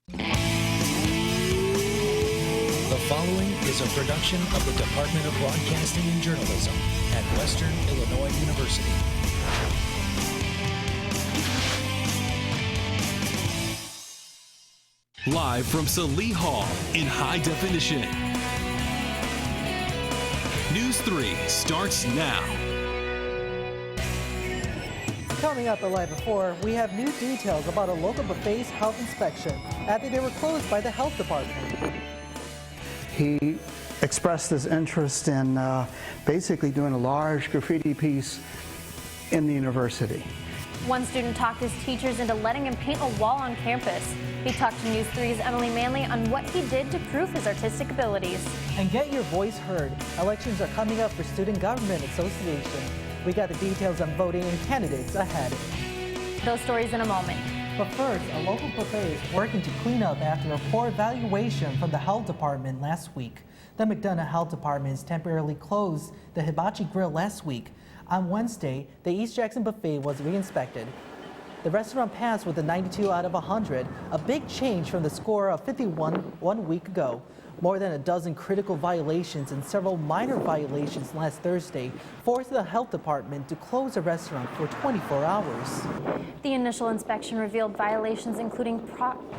The following is a production of the Department of Broadcasting and Journalism at Western Illinois University. Live from Salee Hall in high definition. News 3 starts now. Coming up at Live Before, we have new details about a local buffet's health inspection after they were closed by the health department. He expressed his interest in basically doing a large graffiti piece in the university. One student talked his teachers into letting him paint a wall on campus. He talked to News 3's Emily Manley on what he did to prove his artistic abilities. And get your voice heard. Elections are coming up for Student Government Association. We got the details on voting and candidates ahead. Those stories in a moment. But first, a local buffet is working to clean up after a poor evaluation from the health department last week. The McDonough Health Department temporarily closed the Hibachi Grill last week. On Wednesday, the East Jackson buffet was re-inspected. The restaurant passed with a 92 out of 100, a big change from the score of 51 1 week ago. More than a dozen critical violations and several minor violations last Thursday forced the health department to close the restaurant for 24 hours. The initial inspection revealed violations including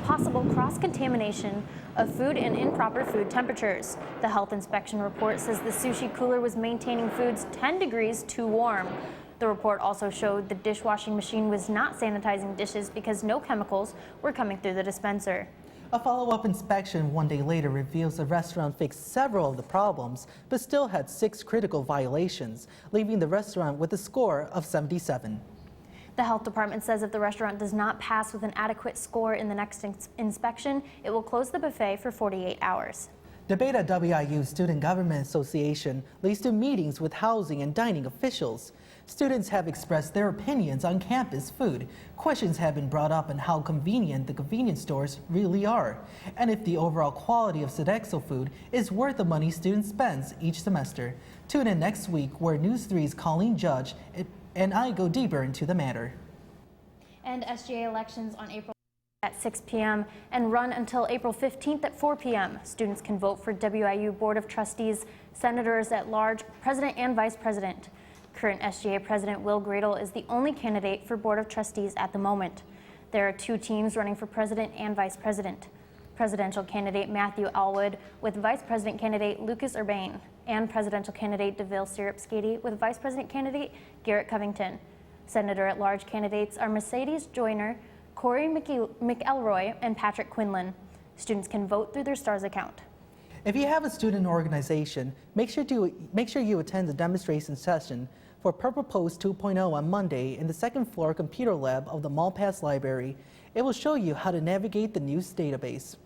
possible cross-contamination of food and improper food temperatures. The health inspection report says the sushi cooler was maintaining foods 10 degrees too warm. The report also showed the dishwashing machine was not sanitizing dishes because no chemicals were coming through the dispenser. A follow-up inspection one day later reveals the restaurant fixed several of the problems, but still had 6 critical violations, leaving the restaurant with a score of 77. The health department says if the restaurant does not pass with an adequate score in the next inspection, it will close the buffet for 48 hours. Debate at WIU Student Government Association leads to meetings with housing and dining officials. Students have expressed their opinions on campus food. Questions have been brought up on how convenient the convenience stores really are, and if the overall quality of Sodexo food is worth the money students spend each semester. Tune in next week where News 3's Colleen Judge and I go deeper into the matter. And SGA elections on April at 6 p.m. and run until April 15th at 4 p.m. Students can vote for WIU Board of Trustees, Senators at Large, President and Vice President. Current SGA President Will Gradle is the only candidate for Board of Trustees at the moment. There are 2 teams running for President and Vice President. Presidential candidate Matthew Alwood with Vice President candidate Lucas Urbane and Presidential candidate DeVille Siripskady with Vice President candidate Garrett Covington. Senator at Large candidates are Mercedes Joyner, Corey McElroy, and Patrick Quinlan. Students can vote through their STARS account. If you have a student organization, make sure you attend the demonstration session for Purple Post 2.0 on Monday in the 2nd floor computer lab of the Malpass Library. It will show you how to navigate the news database.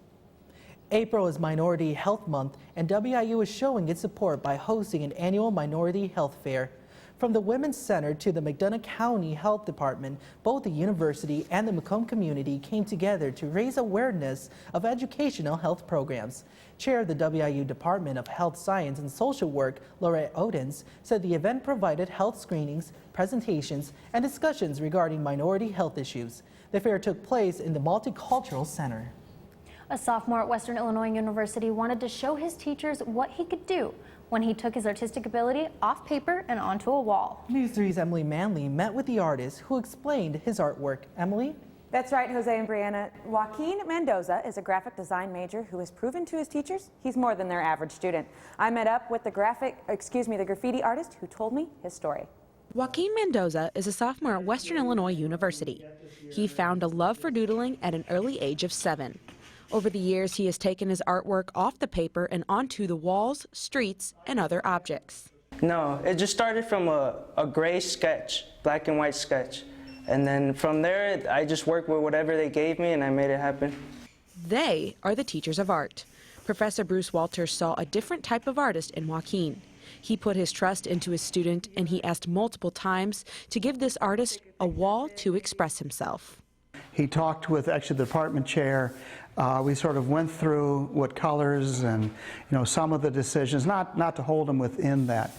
April is Minority Health Month, and WIU is showing its support by hosting an annual Minority Health Fair. From the Women's Center to the McDonough County Health Department, both the university and the Macomb community came together to raise awareness of educational health programs. Chair of the WIU Department of Health Science and Social Work, Laurette Odens, said the event provided health screenings, presentations, and discussions regarding minority health issues. The fair took place in the Multicultural Center. A sophomore at Western Illinois University wanted to show his teachers what he could do when he took his artistic ability off paper and onto a wall. News 3's Emily Manley met with the artist who explained his artwork. Emily? That's right, Jose and Brianna. Joaquin Mendoza is a graphic design major who has proven to his teachers he's more than their average student. I met up with the graffiti artist who told me his story. Joaquin Mendoza is a sophomore at Western Illinois University. He found a love for doodling at an early age of 7. Over the years, he has taken his artwork off the paper and onto the walls, streets, and other objects. No, it just started from a gray sketch, black and white sketch. And then from there, I just worked with whatever they gave me and I made it happen. They are the teachers of art. Professor Bruce Walters saw a different type of artist in Joaquin. He put his trust into his student, and he asked multiple times to give this artist a wall to express himself. He talked with actually the department chair. We sort of went through what colors and some of the decisions, not to hold him within that,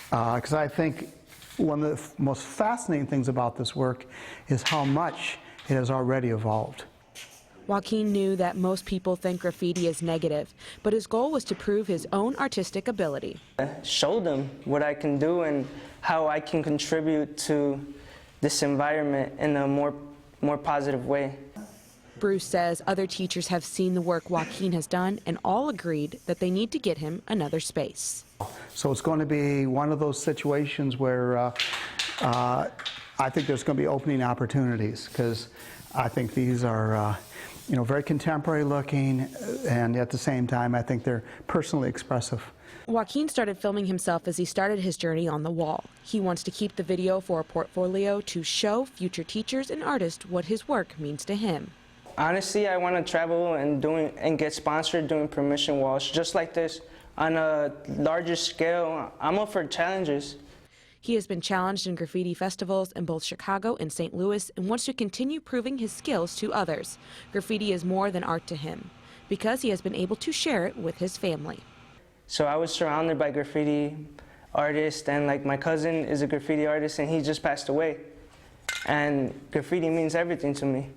because I think one of the most fascinating things about this work is how much it has already evolved. Joaquin knew that most people think graffiti is negative, but his goal was to prove his own artistic ability. Show them what I can do and how I can contribute to this environment in a more positive way. Bruce says other teachers have seen the work Joaquin has done and all agreed that they need to get him another space. So it's going to be one of those situations where I think there's going to be opening opportunities, because I think these are very contemporary looking, and at the same time I think they're personally expressive. Joaquin started filming himself as he started his journey on the wall. He wants to keep the video for a portfolio to show future teachers and artists what his work means to him. Honestly, I want to travel and get sponsored doing permission walls just like this on a larger scale. I'm up for challenges. He has been challenged in graffiti festivals in both Chicago and St. Louis and wants to continue proving his skills to others. Graffiti is more than art to him because he has been able to share it with his family. So I was surrounded by graffiti artists, and like my cousin is a graffiti artist and he just passed away. And graffiti means everything to me.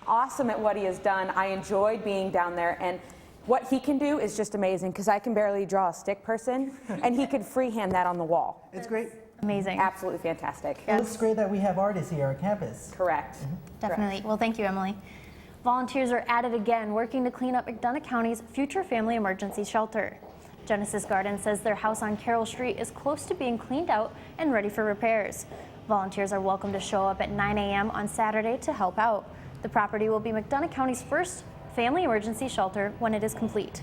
Awesome at what he has done. I enjoyed being down there, and what he can do is just amazing, because I can barely draw a stick person, and he could freehand that on the wall. It's great. Amazing. Absolutely fantastic. It looks great that we have artists here on campus. Correct. Definitely. Correct. Well, thank you, Emily. Volunteers are at it again, working to clean up McDonough County's future family emergency shelter. Genesis Garden says their house on Carroll Street is close to being cleaned out and ready for repairs. Volunteers are welcome to show up at 9 a.m. on Saturday to help out. The property will be McDonough County's first family emergency shelter when it is complete.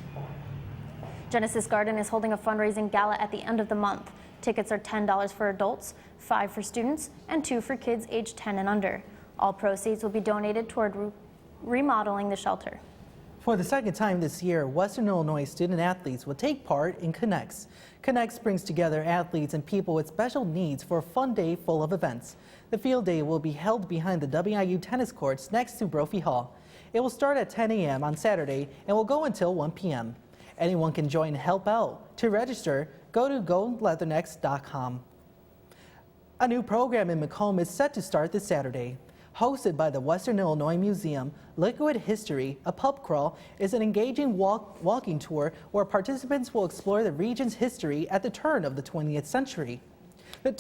Genesis Garden is holding a fundraising gala at the end of the month. Tickets are $10 for adults, $5 for students, and $2 for kids aged 10 and under. All proceeds will be donated toward remodeling the shelter. For the second time this year, Western Illinois student athletes will take part in Connects. Connects brings together athletes and people with special needs for a fun day full of events. The field day will be held behind the WIU tennis courts next to Brophy Hall. It will start at 10 a.m. on Saturday and will go until 1 p.m. Anyone can join and help out. To register, go to goleathernecks.com. A new program in Macomb is set to start this Saturday. Hosted by the Western Illinois Museum, Liquid History, a pub crawl, is an engaging walking tour where participants will explore the region's history at the turn of the 20th century. The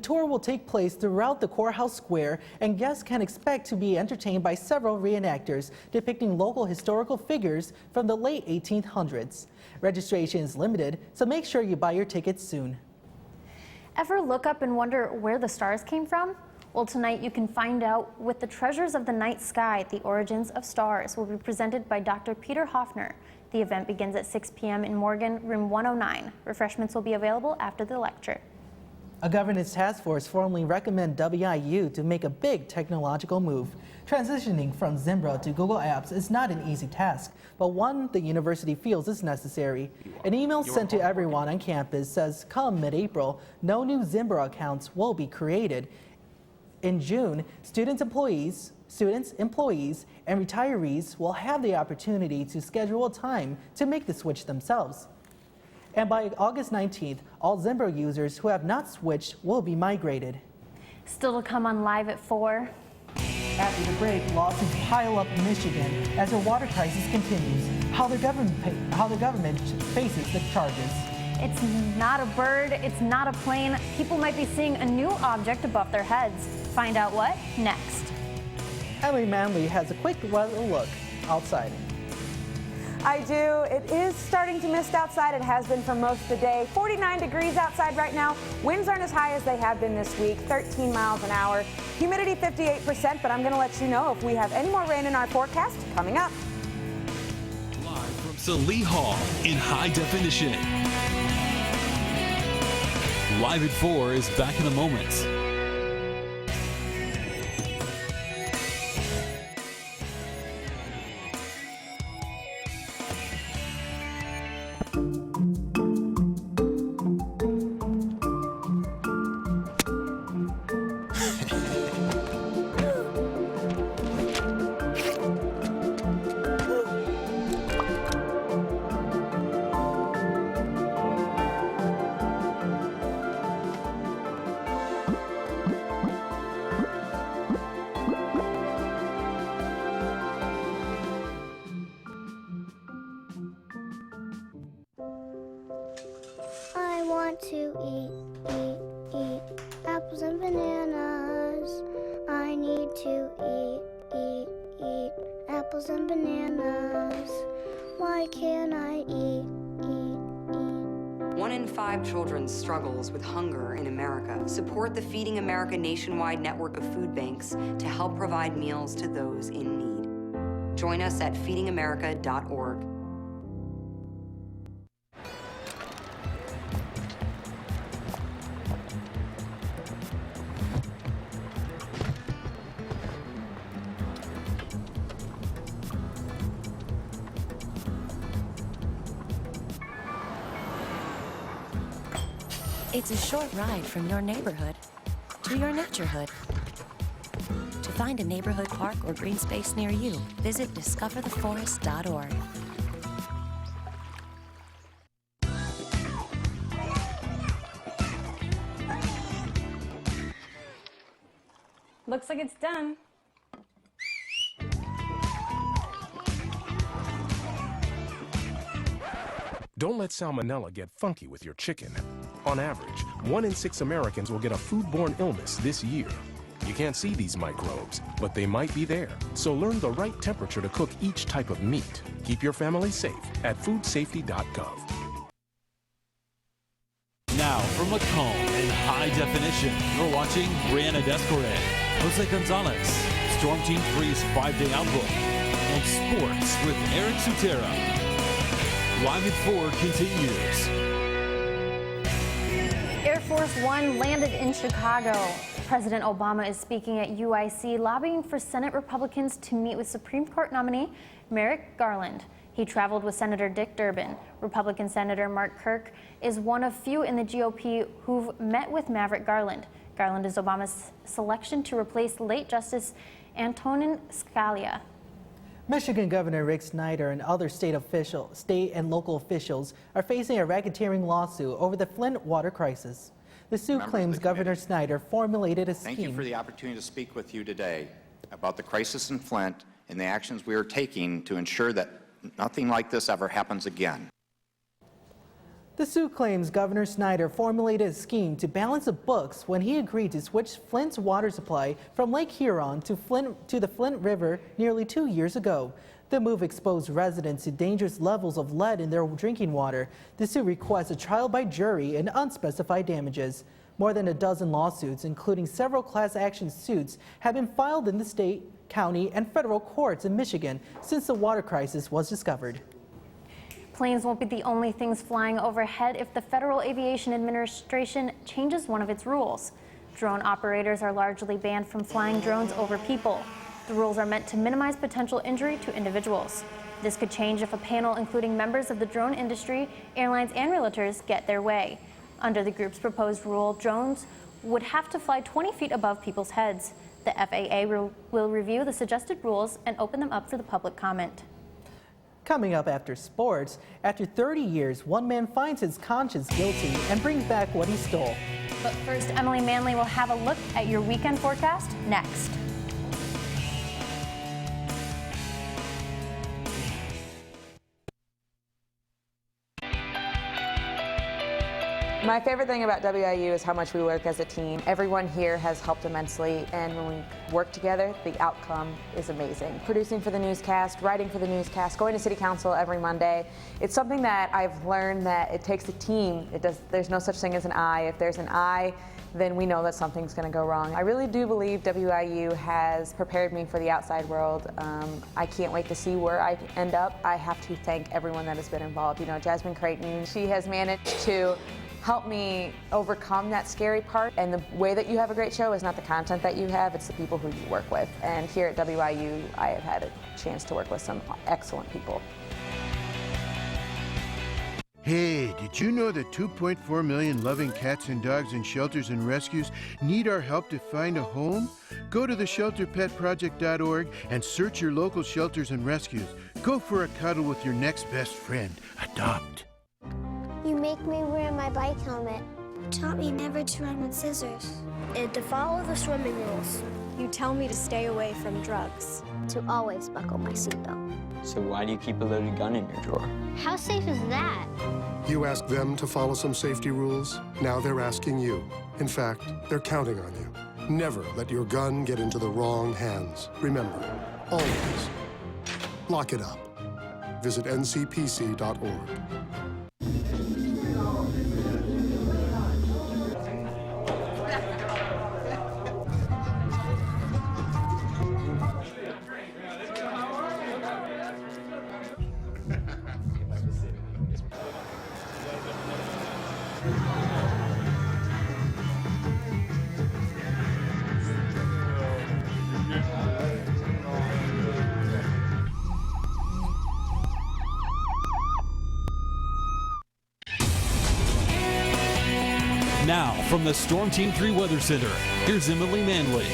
tour will take place throughout the courthouse square, and guests can expect to be entertained by several reenactors depicting local historical figures from the late 1800s. Registration is limited, so make sure you buy your tickets soon. Ever look up and wonder where the stars came from? Well, tonight you can find out with the Treasures of the Night Sky. The Origins of Stars will be presented by Dr. Peter Hoffner. The event begins at 6 p.m. in Morgan, room 109. Refreshments will be available after the lecture. A governance task force formally recommended WIU to make a big technological move. Transitioning from Zimbra to Google Apps is not an easy task, but one the university feels is necessary. An email sent to everyone on campus says come mid-April, no new Zimbra accounts will be created. In June, students, employees, and retirees will have the opportunity to schedule a time to make the switch themselves. And by August 19th, all Zimbra users who have not switched will be migrated. Still to come on Live at 4. After the break, lawsuits pile up in Michigan as the water crisis continues. How the government faces the charges. It's not a bird, it's not a plane. People might be seeing a new object above their heads. Find out what next. Emily Manley has a quick weather look outside. I do. It is starting to mist outside. It has been for most of the day. 49 degrees outside right now. Winds aren't as high as they have been this week, 13 miles an hour. Humidity 58%, but I'm going to let you know if we have any more rain in our forecast coming up. Live from Salee Hall in high definition. Live at 4 is back in a moment. need to eat apples and bananas. Why can't I eat? 1 in 5 children struggles with hunger in America. Support the Feeding America nationwide network of food banks to help provide meals to those in need. Join us at feedingamerica.org. It's a short ride from your neighborhood to your naturehood. To find a neighborhood park or green space near you, visit discovertheforest.org. Looks like it's done. Don't let salmonella get funky with your chicken. On average, 1 in 6 Americans will get a foodborne illness this year. You can't see these microbes, but they might be there. So learn the right temperature to cook each type of meat. Keep your family safe at foodsafety.gov. Now from Macomb in high definition, you're watching Brianna Descoret, Jose Gonzalez, Storm Team 3's 5-day outlook, and sports with Eric Sutera. Live at 4 continues. Air Force One landed in Chicago. President Obama is speaking at UIC, lobbying for Senate Republicans to meet with Supreme Court nominee Merrick Garland. He traveled with Senator Dick Durbin. Republican Senator Mark Kirk is one of few in the GOP who've met with Maverick Garland. Garland is Obama's selection to replace late Justice Antonin Scalia. Michigan Governor Rick Snyder and other state and local officials are facing a racketeering lawsuit over the Flint water crisis. The suit claims Governor Snyder formulated a scheme. Thank you for the opportunity to speak with you today about the crisis in Flint and the actions we are taking to ensure that nothing like this ever happens again. The suit claims Governor Snyder formulated a scheme to balance the books when he agreed to switch Flint's water supply from Lake Huron to the Flint River nearly 2 years ago. The move exposed residents to dangerous levels of lead in their drinking water. The suit requests a trial by jury and unspecified damages. More than a dozen lawsuits, including several class action suits, have been filed in the state, county, and federal courts in Michigan since the water crisis was discovered. Planes won't be the only things flying overhead if the Federal Aviation Administration changes one of its rules. Drone operators are largely banned from flying drones over people. The rules are meant to minimize potential injury to individuals. This could change if a panel including members of the drone industry, airlines, and realtors get their way. Under the group's proposed rule, drones would have to fly 20 feet above people's heads. The FAA will review the suggested rules and open them up for the public comment. Coming up after sports, after 30 years, one man finds his conscience guilty and brings back what he stole. But first, Emily Manley will have a look at your weekend forecast next. My favorite thing about WIU is how much we work as a team. Everyone here has helped immensely, and when we work together, the outcome is amazing. Producing for the newscast, writing for the newscast, going to City Council every Monday. It's something that I've learned that it takes a team. There's no such thing as an I. If there's an I, then we know that something's going to go wrong. I really do believe WIU has prepared me for the outside world. I can't wait to see where I end up. I have to thank everyone that has been involved. You know, Jasmine Creighton, she has managed to help me overcome that scary part. And the way that you have a great show is not the content that you have, it's the people who you work with. And here at WIU, I have had a chance to work with some excellent people. Hey, did you know that 2.4 million loving cats and dogs in shelters and rescues need our help to find a home? Go to theshelterpetproject.org and search your local shelters and rescues. Go for a cuddle with your next best friend. Adopt. You make me wear my bike helmet. Taught me never to run with scissors. And to follow the swimming rules. You tell me to stay away from drugs. To always buckle my seatbelt. So why do you keep a loaded gun in your drawer? How safe is that? You asked them to follow some safety rules. Now they're asking you. In fact, they're counting on you. Never let your gun get into the wrong hands. Remember, always lock it up. Visit ncpc.org. Now, from the Storm Team 3 Weather Center, here's Emily Manley.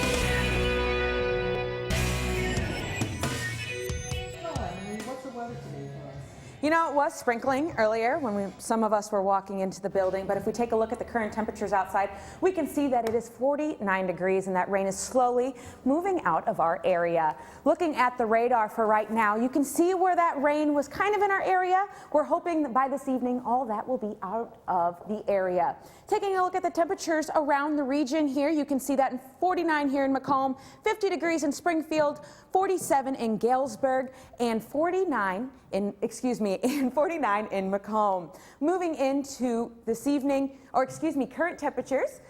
You know, it was sprinkling earlier when some of us were walking into the building, but if we take a look at the current temperatures outside, we can see that it is 49 degrees and that rain is slowly moving out of our area. Looking at the radar for right now, you can see where that rain was kind of in our area. We're hoping that by this evening, all that will be out of the area. Taking a look at the temperatures around the region here, you can see that in 49 here in Macomb, 50 degrees in Springfield, 47 in Galesburg, and 49 in Macomb. Moving into this evening, current temperatures.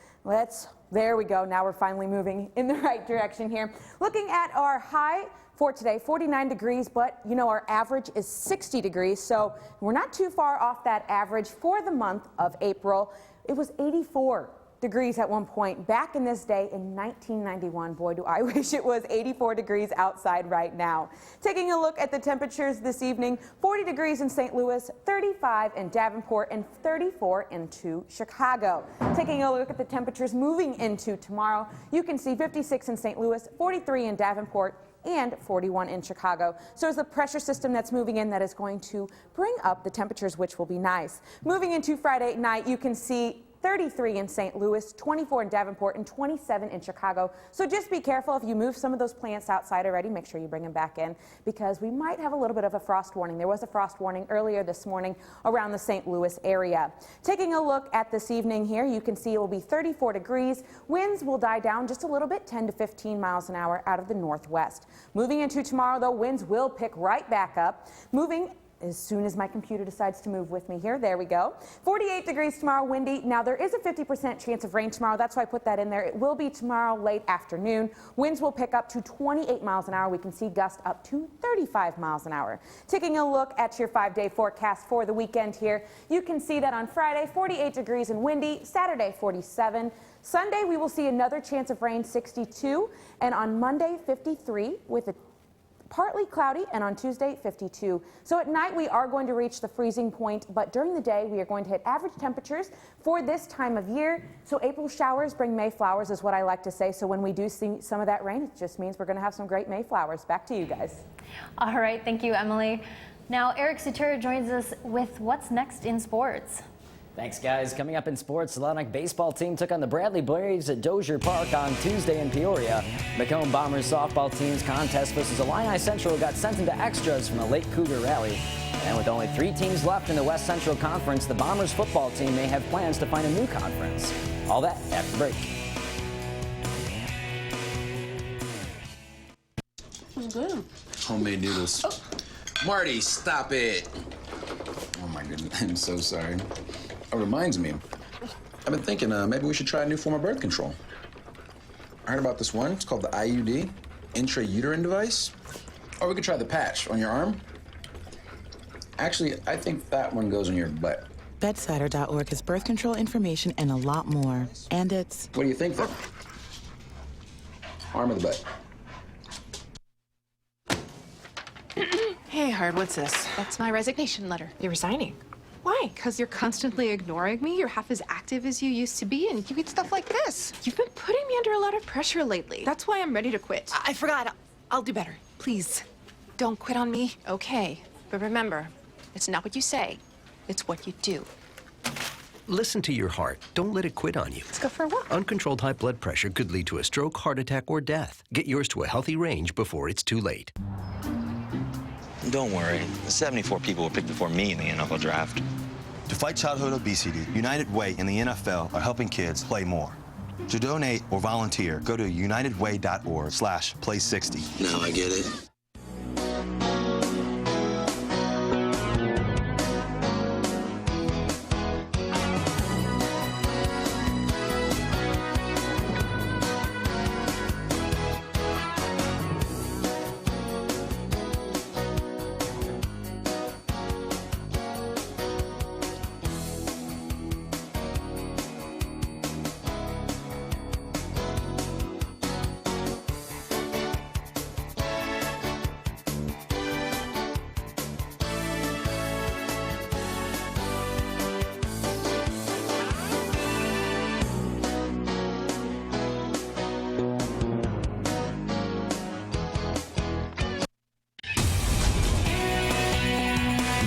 There we go. Now we're finally moving in the right direction here. Looking at our high for today, 49 degrees, but you know our average is 60 degrees, so we're not too far off that average for the month of April. It was 84 degrees at one point back in this day in 1991. Boy, do I wish it was 84 degrees outside right now. Taking a look at the temperatures this evening, 40 degrees in St. Louis, 35 in Davenport, and 34 into Chicago. Taking a look at the temperatures moving into tomorrow, you can see 56 in St. Louis, 43 in Davenport, and 41 in Chicago. So there's a pressure system that's moving in that is going to bring up the temperatures, which will be nice. Moving into Friday night, you can see 33 in St. Louis, 24 in Davenport, and 27 in Chicago. So just be careful if you move some of those plants outside already. Make sure you bring them back in because we might have a little bit of a frost warning. There was a frost warning earlier this morning around the St. Louis area. Taking a look at this evening here, you can see it will be 34 degrees. Winds will die down just a little bit, 10 to 15 miles an hour out of the northwest. Moving into tomorrow, though, winds will pick right back up. Moving as soon as my computer decides to move with me here. There we go. 48 degrees tomorrow, windy. Now there is a 50% chance of rain tomorrow. That's why I put that in there. It will be tomorrow late afternoon. Winds will pick up to 28 miles an hour. We can see gusts up to 35 miles an hour. Taking a look at your 5-day forecast for the weekend here, you can see that on Friday, 48 degrees and windy. Saturday, 47. Sunday, we will see another chance of rain, 62. And on Monday, 53 with a partly cloudy, and on Tuesday, 52. So at night, we are going to reach the freezing point, but during the day, we are going to hit average temperatures for this time of year. So April showers bring May flowers is what I like to say. So when we do see some of that rain, it just means we're going to have some great May flowers. Back to you guys. All right, thank you, Emily. Now, Eric Sutera joins us with what's next in sports. Thanks, guys. Coming up in sports, the Atlantic baseball team took on the Bradley Braves at Dozier Park on Tuesday in Peoria. Macomb Bombers softball team's contest versus Illini Central got sent into extras from the Lake Cougar Rally. And with only 3 teams left in the West Central Conference, the Bombers football team may have plans to find a new conference. All that after the break. It's good. Homemade noodles. Oh. Marty, stop it. Oh my goodness, I'm so sorry. It reminds me, I've been thinking maybe we should try a new form of birth control. I heard about this one. It's called the IUD, intrauterine device. Or we could try the patch on your arm. Actually, I think that one goes on your butt. Bedsider.org has birth control information and a lot more. And it's... What do you think, then? Arm or the butt? Hey, Hard, what's this? That's my resignation letter. You're resigning? Why? Because you're constantly ignoring me. You're half as active as you used to be, and you eat stuff like this. You've been putting me under a lot of pressure lately. That's why I'm ready to quit. I forgot. I'll do better. Please, don't quit on me. Okay, but remember, it's not what you say. It's what you do. Listen to your heart. Don't let it quit on you. Let's go for a walk. Uncontrolled high blood pressure could lead to a stroke, heart attack, or death. Get yours to a healthy range before it's too late. Don't worry. 74 people were picked before me in the NFL draft. To fight childhood obesity, United Way and the NFL are helping kids play more. To donate or volunteer, go to unitedway.org/play60. Now I get it.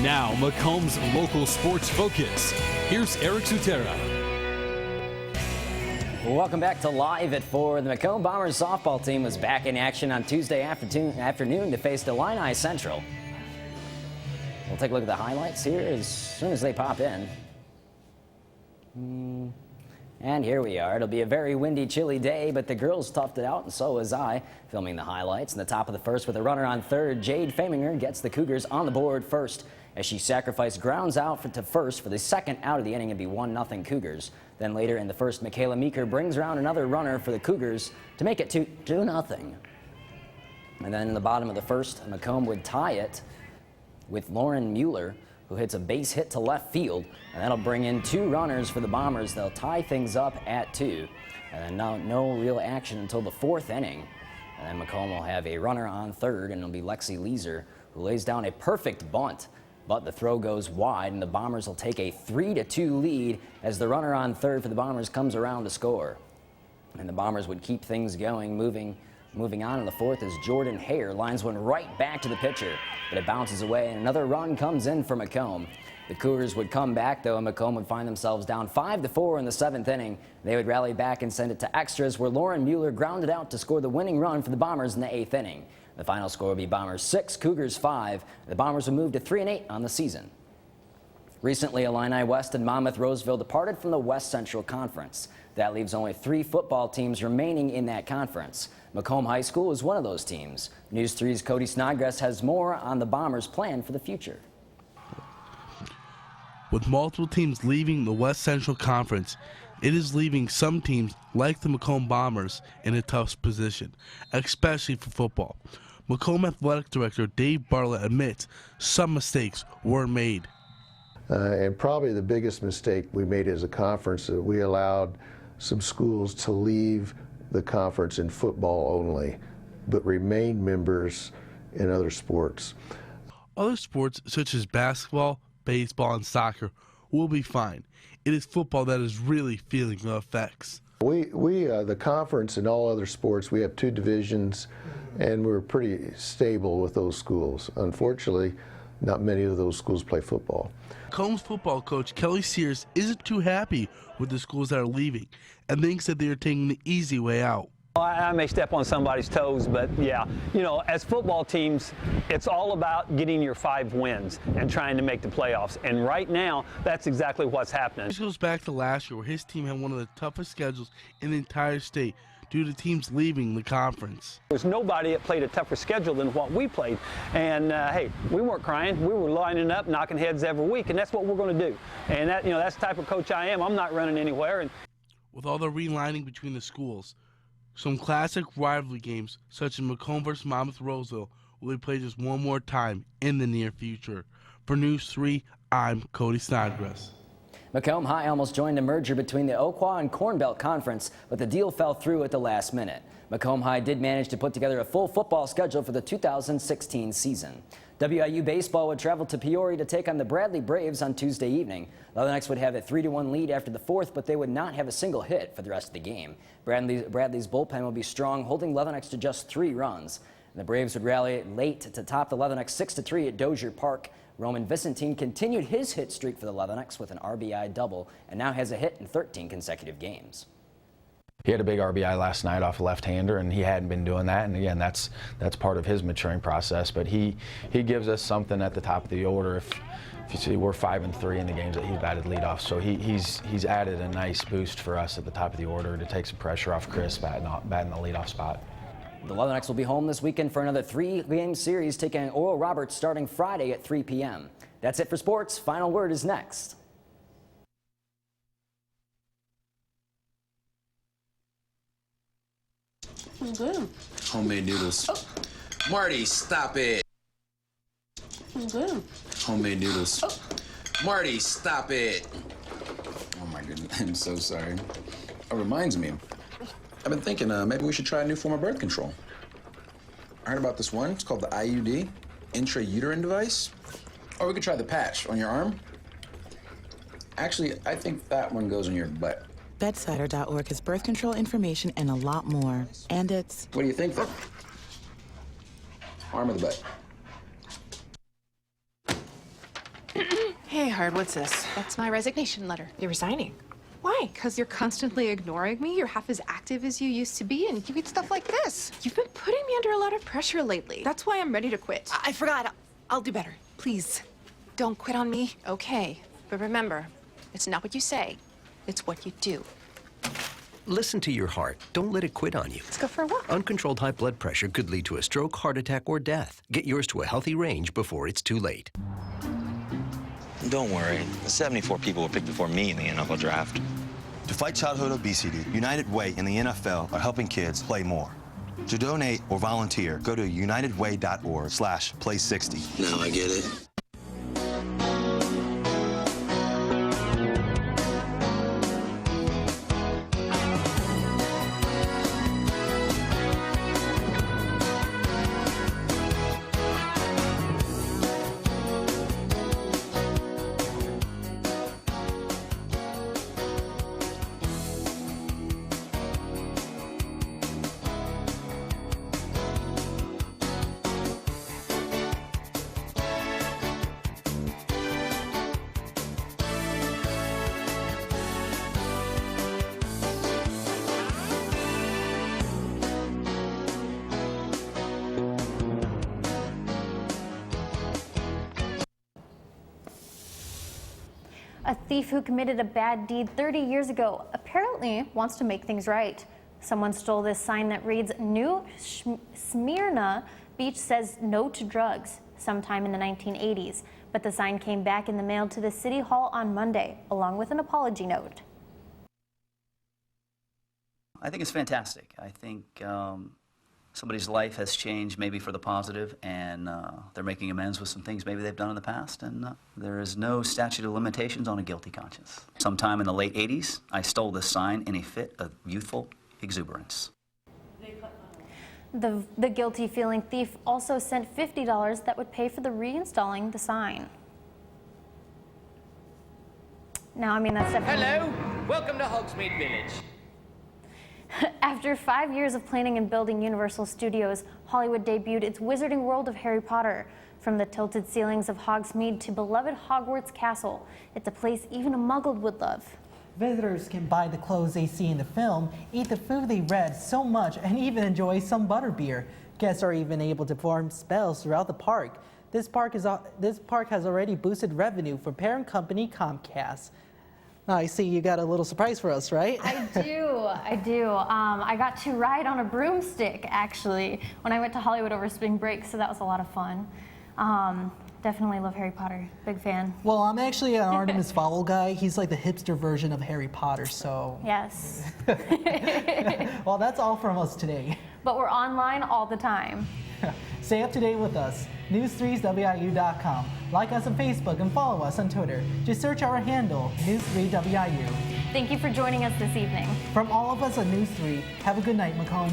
Now, Macomb's local sports focus. Here's Eric Sutera. Welcome back to Live at 4. The Macomb Bombers softball team was back in action on Tuesday afternoon to face Illini Central. We'll take a look at the highlights here as soon as they pop in. And here we are. It'll be a very windy, chilly day, but the girls toughed it out, and so was I. Filming the highlights in the top of the first with a runner on third, Jade Faminger gets the Cougars on the board first as she sacrificed grounds out to first for the second out of the inning and be 1-0 Cougars. Then later in the first, Michaela Meeker brings around another runner for the Cougars to make it 2-0. And then in the bottom of the first, Macomb would tie it with Lauren Mueller, who hits a base hit to left field, and that'll bring in 2 runners for the Bombers. They'll tie things up at 2. And then no real action until the 4th inning. And then Macomb will have a runner on third, and it'll be Lexi Leeser, who lays down a perfect bunt. But the throw goes wide, and the Bombers will take a 3-2 lead as the runner on third for the Bombers comes around to score. And the Bombers would keep things going, moving on in the 4th as Jordan Hare lines one right back to the pitcher, but it bounces away, and another run comes in for Macomb. The Cougars would come back, though, and Macomb would find themselves down 5-4 in the 7th inning. They would rally back and send it to extras, where Lauren Mueller grounded out to score the winning run for the Bombers in the 8th inning. The final score would be Bombers 6, Cougars 5. The Bombers would move to 3-8 on the season. Recently, Illini West and Monmouth Roseville departed from the West Central Conference. That leaves only 3 football teams remaining in that conference. Macomb High School is one of those teams. News 3's Cody Snodgrass has more on the Bombers' plan for the future. With multiple teams leaving the West Central Conference, it is leaving some teams, like the Macomb Bombers, in a tough position, especially for football. Macomb Athletic Director Dave Bartlett admits some mistakes were made. And probably the biggest mistake we made as a conference, that we allowed some schools to leave the conference in football only, but remain members in other sports. Other sports such as basketball, baseball, and soccer will be fine. It is football that is really feeling the effects. The conference and all other sports, we have 2 divisions, and we're pretty stable with those schools. Unfortunately, not many of those schools play football. Macomb's football coach Kelly Sears isn't too happy with the schools that are leaving and thinks that they are taking the easy way out. I may step on somebody's toes, but yeah, you know, as football teams, it's all about getting your 5 wins and trying to make the playoffs. And right now, that's exactly what's happening. This goes back to last year, where his team had one of the toughest schedules in the entire state due to teams leaving the conference. There's nobody that played a tougher schedule than what we played. And hey, we weren't crying. We were lining up, knocking heads every week, and that's what we're going to do. And that, you know, that's the type of coach I am. I'm not running anywhere. And with all the relining between the schools, some classic rivalry games, such as Macomb vs. Monmouth Roseville, will be played just one more time in the near future. For News 3, I'm Cody Snodgrass. Macomb High almost joined a merger between the Oquaw and Corn Belt Conference, but the deal fell through at the last minute. Macomb High did manage to put together a full football schedule for the 2016 season. WIU baseball would travel to Peoria to take on the Bradley Braves on Tuesday evening. Leathernecks would have a 3-1 lead after the 4th, but they would not have a single hit for the rest of the game. Bradley's bullpen will be strong, holding Leathernecks to just 3 runs. And the Braves would rally late to top the Leathernecks 6-3 at Dozier Park. Roman Vicentine continued his hit streak for the Leathernecks with an RBI double and now has a hit in 13 consecutive games. He had a big RBI last night off a left-hander, and he hadn't been doing that. And again, that's part of his maturing process. But he gives us something at the top of the order. If you see, we're 5-3 in the games that he's batted leadoff, so he's added a nice boost for us at the top of the order to take some pressure off Chris batting the leadoff spot. The Leathernecks will be home this weekend for another 3-game series, taking Oral Roberts starting Friday at 3 p.m. That's it for sports. Final word is next. Good. Homemade noodles. Oh. Marty, stop it. Good. Homemade noodles. Oh. Marty, stop it. Oh my goodness, I'm so sorry. It reminds me, I've been thinking maybe we should try a new form of birth control. I heard about this one. It's called the IUD, intrauterine device. Or we could try the patch on your arm. Actually, I think that one goes on your butt. Bedsider.org has birth control information and a lot more. And it's... What do you think, though? Arm or the butt? Hey, Hard, what's this? That's my resignation letter. You're resigning. Why? Because you're constantly ignoring me. You're half as active as you used to be, and you get stuff like this. You've been putting me under a lot of pressure lately. That's why I'm ready to quit. I forgot. I'll do better. Please, don't quit on me. Okay. But remember, it's not what you say. It's what you do. Listen to your heart. Don't let it quit on you. Let's go for a walk. Uncontrolled high blood pressure could lead to a stroke, heart attack, or death. Get yours to a healthy range before it's too late. Don't worry. 74 people were picked before me in the NFL draft. To fight childhood obesity, United Way and the NFL are helping kids play more. To donate or volunteer, go to unitedway.org/play60. Now I get it. A thief who committed a bad deed 30 years ago apparently wants to make things right. Someone stole this sign that reads, New Smyrna Beach says no to drugs, sometime in the 1980s. But the sign came back in the mail to the City Hall on Monday, along with an apology note. I think it's fantastic. I think somebody's life has changed maybe for the positive, and they're making amends with some things maybe they've done in the past, and there is no statute of limitations on a guilty conscience. Sometime in the late 80s, I stole this sign in a fit of youthful exuberance. The guilty-feeling thief also sent $50 that would pay for the reinstalling the sign. Now, I mean, that's definitely... Hello, welcome to Hogsmeade Village. After 5 years of planning and building Universal Studios, Hollywood debuted its Wizarding World of Harry Potter. From the tilted ceilings of Hogsmeade to beloved Hogwarts Castle, it's a place even a Muggle would love. Visitors can buy the clothes they see in the film, eat the food they read so much, and even enjoy some butterbeer. Guests are even able to perform spells throughout the park. This park has already boosted revenue for parent company Comcast. Now, I see you got a little surprise for us, right? I do. I got to ride on a broomstick, actually, when I went to Hollywood over spring break, so that was a lot of fun. Definitely love Harry Potter. Big fan. Well, I'm actually an Artemis Fowl guy. He's like the hipster version of Harry Potter, so... Yes. Well, that's all from us today. But we're online all the time. Stay up to date with us. News3wiu.com. Like us on Facebook and follow us on Twitter. Just search our handle, News3WIU. Thank you for joining us this evening. From all of us at News 3, have a good night, Macomb.